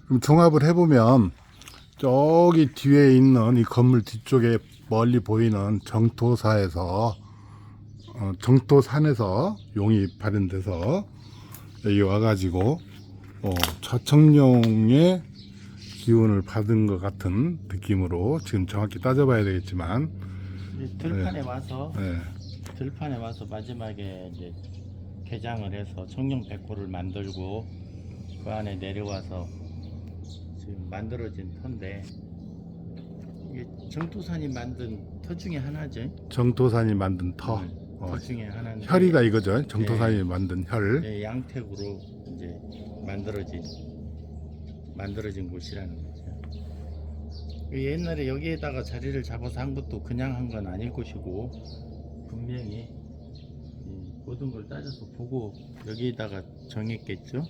그럼 종합을 해보면 저기 뒤에 있는 이 건물 뒤쪽에 멀리 보이는 정토사에서 정토산에서 용이 발현돼서 여기 와가지고 차청룡의 기운을 받은 것 같은 느낌으로 지금 정확히 따져봐야 되겠지만 들판에 와서 네. 들판에 와서 마지막에 이제 개장을 해서 청룡백호를 만들고 그 안에 내려와서 지금 만들어진 터인데 이게 정토산이 만든 터 중에 하나죠. 정토산이 만든 터 터 중에 하나인데 혈이다 이거죠. 정토산이 만든 혈. 네, 양택으로 이제 만들어진 곳이라는 거죠. 옛날에 여기에다가 자리를 잡아서 한 것도 그냥 한 건 아닐 것이고 분명히 이 모든 걸 따져서 보고 여기에다가 정했겠죠.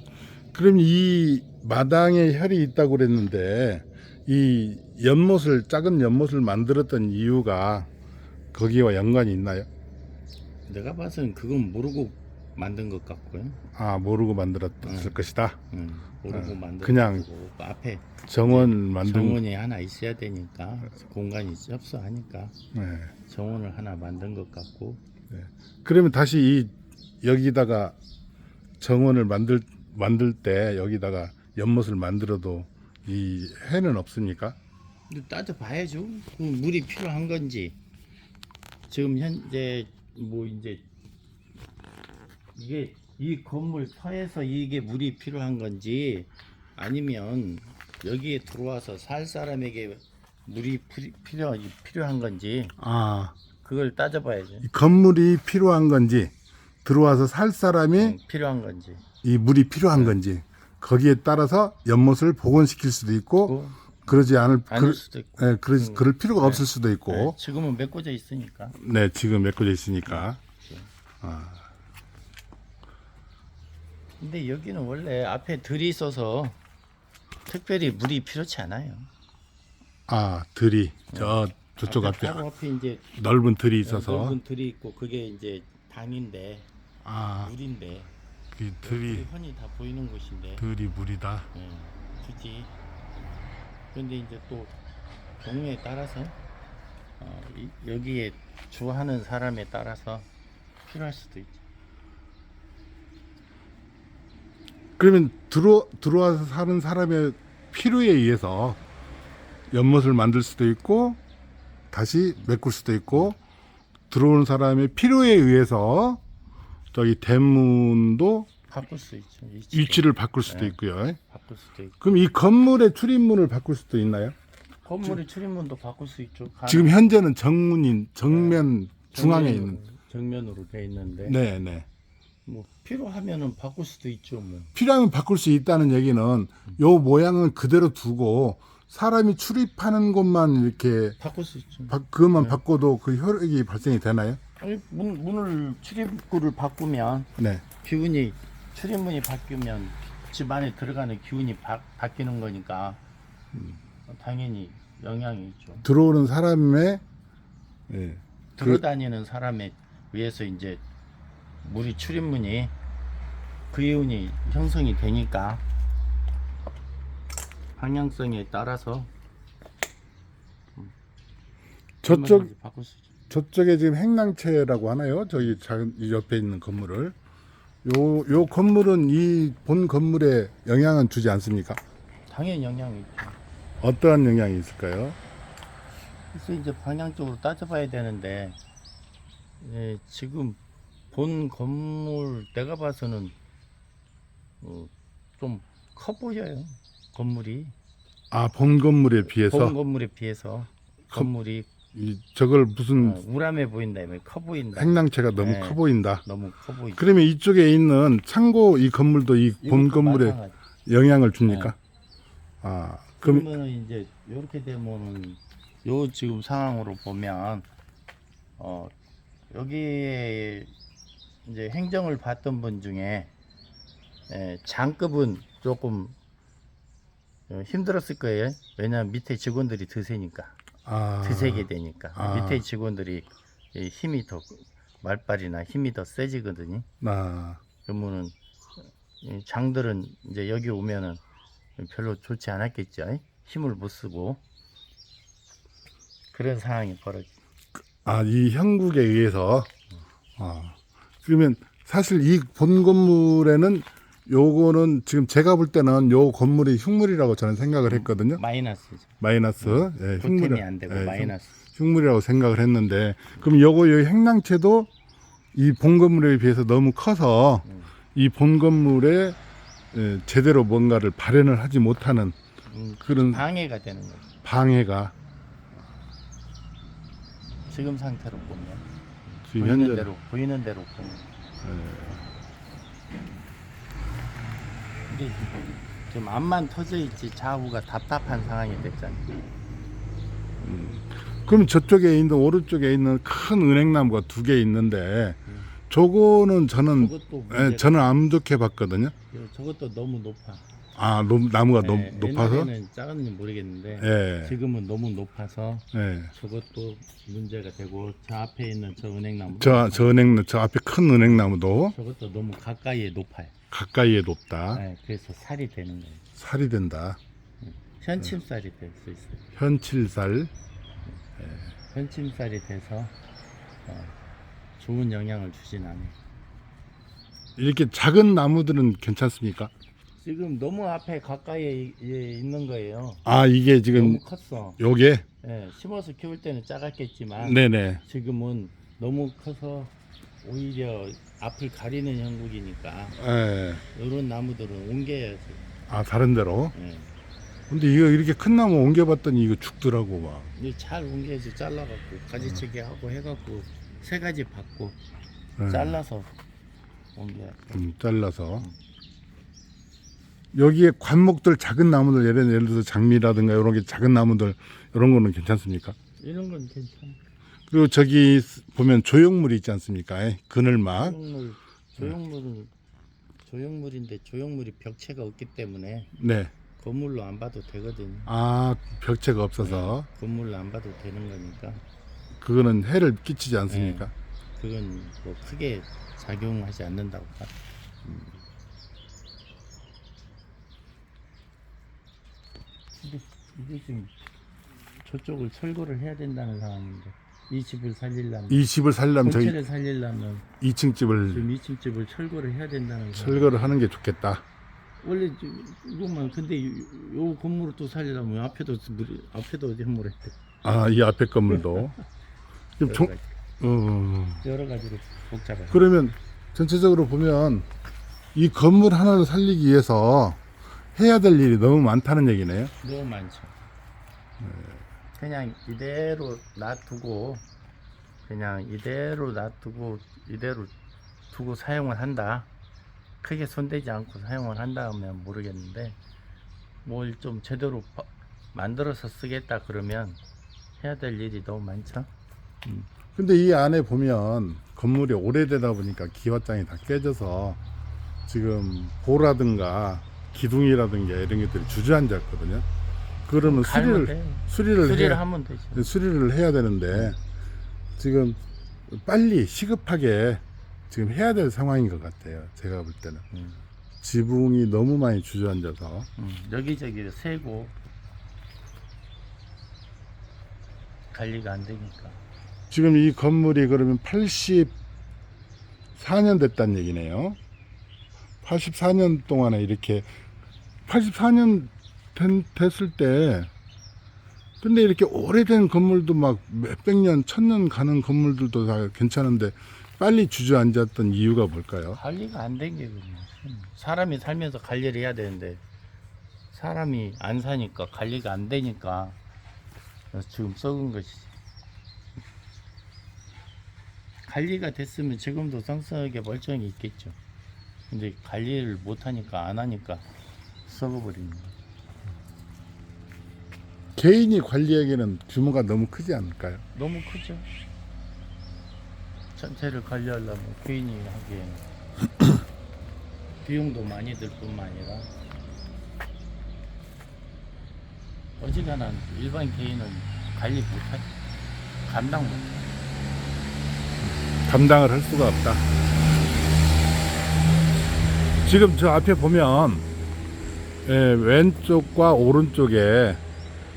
그럼 이 마당에 혈이 있다고 그랬는데 이 연못을 작은 연못을 만들었던 이유가 거기와 연관이 있나요? 내가 봐서는 그건 모르고 만든 것 같고요. 아 모르고 만들었을 것이다. 모르고 만든 그냥 거고 그 앞에 정원 만든 정원이 하나 있어야 되니까 공간이 협소하니까 네. 정원을 하나 만든 것 같고. 그러면 다시 여기다가 정원을 만들 때 여기다가 연못을 만들어도 이 해는 없습니까? 근데 따져봐야죠. 그 물이 필요한 건지 지금 현재 뭐 이제 이게 이 건물 터에서 이게 물이 필요한 건지 아니면 여기에 들어와서 살 사람에게 물이 필요한 건지 아, 그걸 따져봐야죠. 이 건물이 필요한 건지 들어와서 살 사람이 필요한 건지 이 물이 필요한 건지 거기에 따라서 연못을 복원시킬 수도 있고 그러지 않을 아닐 수도 있고. 그럴 필요가 없을 수도 있고 네, 지금은 메꿔져 있으니까. 네 지금 메꿔져 있으니까 근데 여기는 원래 앞에 들이 있어서 특별히 물이 필요치 않아요. 들이 저쪽 앞에 바로 앞에 이제 넓은 들이 있어서 넓은 들이 있고 그게 이제 당인데 물인데 그 들이 흔히 다 보이는 곳인데 들이 물이다. 굳이 근데 이제 또 경우에 따라서 여기에 주하는 사람에 따라서 필요할 수도 있죠. 그러면 들어와서 사는 사람의 필요에 의해서 연못을 만들 수도 있고 다시 메꿀 수도 있고 들어오는 사람의 필요에 의해서 저기 대문도 바꿀 수 있죠. 위치를 바꿀 수도 있고요. 바꿀 수도 있고. 그럼 이 건물의 출입문을 바꿀 수도 있나요? 건물의 출입문도 바꿀 수 있죠. 지금 현재는 정면 중앙에 있는. 정면으로 돼 있는데 네네. 뭐 필요하면은 바꿀 수도 있죠. 뭐 필요하면 바꿀 수 있다는 얘기는 요 모양은 그대로 두고 사람이 출입하는 곳만 이렇게 바꿀 수 있죠. 그것만 바꿔도 그 혈액이 발생이 되나요? 아니, 문을 출입구를 바꾸면 네. 기운이 출입문이 바뀌면 집 안에 들어가는 기운이 바뀌는 거니까 당연히 영향이 있죠. 들어오는 사람의 들어다니는 사람에 의해서 이제 물이 출입문이 그 기운이 형성이 되니까 방향성에 따라서 얼마든지 바꿀 수 있죠. 저쪽에 지금 행랑채라고 하나요? 저기 작은 이 옆에 있는 건물을 요 건물은 이 본 건물에 영향은 주지 않습니까? 당연히 영향이 있죠. 어떠한 영향이 있을까요? 그래서 이제 방향적으로 따져봐야 되는데 지금 본 건물 내가 봐서는 좀 커 보여요. 건물이 본 건물에 비해서 본 건물에 비해서 건물이 저걸 무슨 우람해 보인다, 커 보인다. 행랑채가 너무 커 보인다. 너무 커 보이죠. 그러면 이쪽에 있는 창고 이 건물도 이 본 건물에 마찬가지. 영향을 줍니까? 그럼 그러면 이제 이렇게 되면은 요 지금 상황으로 보면 여기에 이제 행정을 받던 분 중에 장급은 조금 힘들었을 거예요. 왜냐하면 밑에 직원들이 드세니까 드세게 되니까 밑에 직원들이 힘이 더 말발이나 힘이 더 세지거든요. 그러면은 이 장들은 이제 여기 오면은 별로 좋지 않았겠죠. 힘을 못 쓰고 그런 상황이 벌어지. 아, 이 형국에 의해서. 아, 그러면 사실 이 본 건물에는 요거는 지금 제가 볼 때는 요 건물이 흉물이라고 저는 생각을 했거든요. 마이너스죠. 마이너스. 예, 토템이 안 되고 예, 마이너스. 흉물이라고 생각을 했는데, 그럼 요거 요 행랑채도 이 본 건물에 비해서 너무 커서 이 본 건물에 예, 제대로 뭔가를 발현을 하지 못하는 그런 방해가 되는 거죠. 방해가 지금 상태로 보면 지금 보이는 현재 대로 보면. 근데 지금 앞만 터져 있지 좌우가 답답한 상황이 됐잖아요. 그럼 저쪽에 있는 오른쪽에 있는 큰 은행나무가 2개 있는데 저거는 저는 저것도 예, 저는 안 좋게 봤거든요. 저것도 너무 높아. 아, 나무가 너무 예, 높아서? 옛날에는 작았는지 모르겠는데 예. 지금은 너무 높아서 예. 저것도 문제가 되고 저 앞에 있는 저 은행나무 저 앞에 큰 은행나무도 저것도 너무 가까이에 높아요. 가까이에 높다. 예, 그래서 살이 되는 거예요. 살이 된다. 현침살이 될 수 있어요. 현칠살. 현침살이 돼서 좋은 영향을 주진 않아요. 이렇게 작은 나무들은 괜찮습니까? 지금 너무 앞에 가까이에 있는 거예요. 아, 이게 지금 너무 컸어. 요게? 예, 심어서 키울 때는 작았겠지만 네네. 지금은 너무 커서 오히려 앞을 가리는 형국이니까 예. 이런 나무들은 옮겨야지. 아, 다른 데로? 예. 근데 이거 이렇게 큰 나무 옮겨봤더니 이거 죽더라고, 막. 이거 잘 옮겨야지. 잘라갖고 가지치기 하고 해갖고 세 가지 받고 예. 잘라서 옮겨야 돼. 잘라서. 여기에 관목들 작은 나무들 예를 들어서 장미라든가 이런 게 작은 나무들 이런 거는 괜찮습니까? 이런 건 괜찮아. 그리고 저기 보면 조형물이 있지 않습니까? 그늘막. 조형물인데 조형물이 벽체가 없기 때문에 네. 건물로 안 봐도 되거든요. 아, 벽체가 없어서 건물로 안 봐도 되는 거니까. 그거는 해를 끼치지 않습니까? 그건 뭐 크게 작용하지 않는다고 봐. 이게 지금 저쪽을 철거를 해야 된다는 상황인데 이 집을 살리려면 이 집을 살려면 저기 전체를 살리려면 2층 집을 지금 2층 집을 철거를 해야 된다는 상황. 철거를 하는 게 좋겠다. 원래 이것만 근데 요 건물을 또 살리려면 앞에도 해물했대. 아, 이 앞에 건물도. 지금 여러 가지로 복잡해. 그러면 전체적으로 보면 이 건물 하나를 살리기 위해서 해야 될 일이 너무 많다는 얘기네요. 너무 많죠. 그냥 이대로 놔두고 이대로 두고 사용을 한다. 크게 손대지 않고 사용을 한다면 모르겠는데 뭘 좀 제대로 만들어서 쓰겠다 그러면 해야 될 일이 너무 많죠. 근데 이 안에 보면 건물이 오래되다 보니까 기와장이 다 깨져서 지금 보라든가 기둥이라든가 이런 것들이 주저앉았거든요. 그러면 갈면 돼. 수리를 하면 되죠. 수리를 해야 되는데 지금 빨리 시급하게 지금 해야 될 상황인 것 같아요. 제가 볼 때는 지붕이 너무 많이 주저앉아서 여기저기 세고 관리가 안 되니까. 지금 이 건물이 그러면 84년 됐다는 얘기네요. 84년 동안에 이렇게 84년 됐을 때 근데 이렇게 오래된 건물도 막 몇백 년, 1000년 가는 건물들도 다 괜찮은데 빨리 주저앉았던 이유가 뭘까요? 관리가 안 된 게 그냥 사람이 살면서 관리를 해야 되는데 사람이 안 사니까 관리가 안 되니까 지금 썩은 것이지. 관리가 됐으면 지금도 쌍쌍하게 멀쩡히 있겠죠. 근데 관리를 못 하니까 안 하니까 썩어버리는 거예요. 개인이 관리하기에는 규모가 너무 크지 않을까요? 너무 크죠. 전체를 관리하려면 개인이 하기에는 비용도 많이 들 뿐만 아니라 어지간한 일반 개인은 관리 못하지. 감당 못해. 감당을 할 수가 없다. 지금 저 앞에 보면 예, 왼쪽과 오른쪽에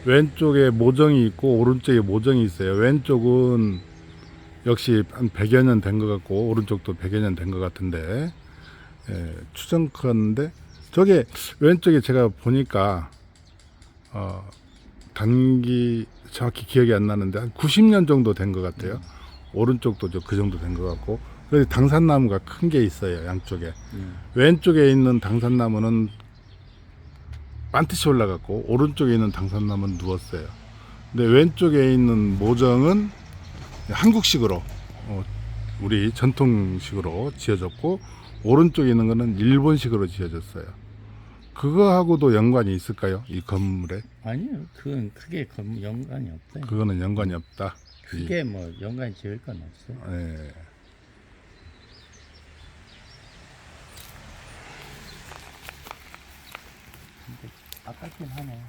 왼쪽에 모정이 있고 오른쪽에 모정이 있어요. 왼쪽은 역시 한 100여 년 된 것 같고 오른쪽도 100여 년 된 것 같은데 추정컨대 저게 왼쪽에 제가 보니까 단기 정확히 기억이 안 나는데 한 90년 정도 된 것 같아요. 오른쪽도 그 정도 된 것 같고 그래서 당산나무가 큰 게 있어요. 양쪽에 왼쪽에 있는 당산나무는 반드시 올라갔고 오른쪽에 있는 당산나무는 누웠어요. 근데 왼쪽에 있는 모정은 한국식으로 우리 전통식으로 지어졌고 오른쪽에 있는 거는 일본식으로 지어졌어요. 그거하고도 연관이 있을까요? 이 건물에? 아니요, 그건 크게 연관이 없어요. 그거는 연관이 없다. 크게 뭐 연관 지을 건 없어요. 예. 아깝긴 하네.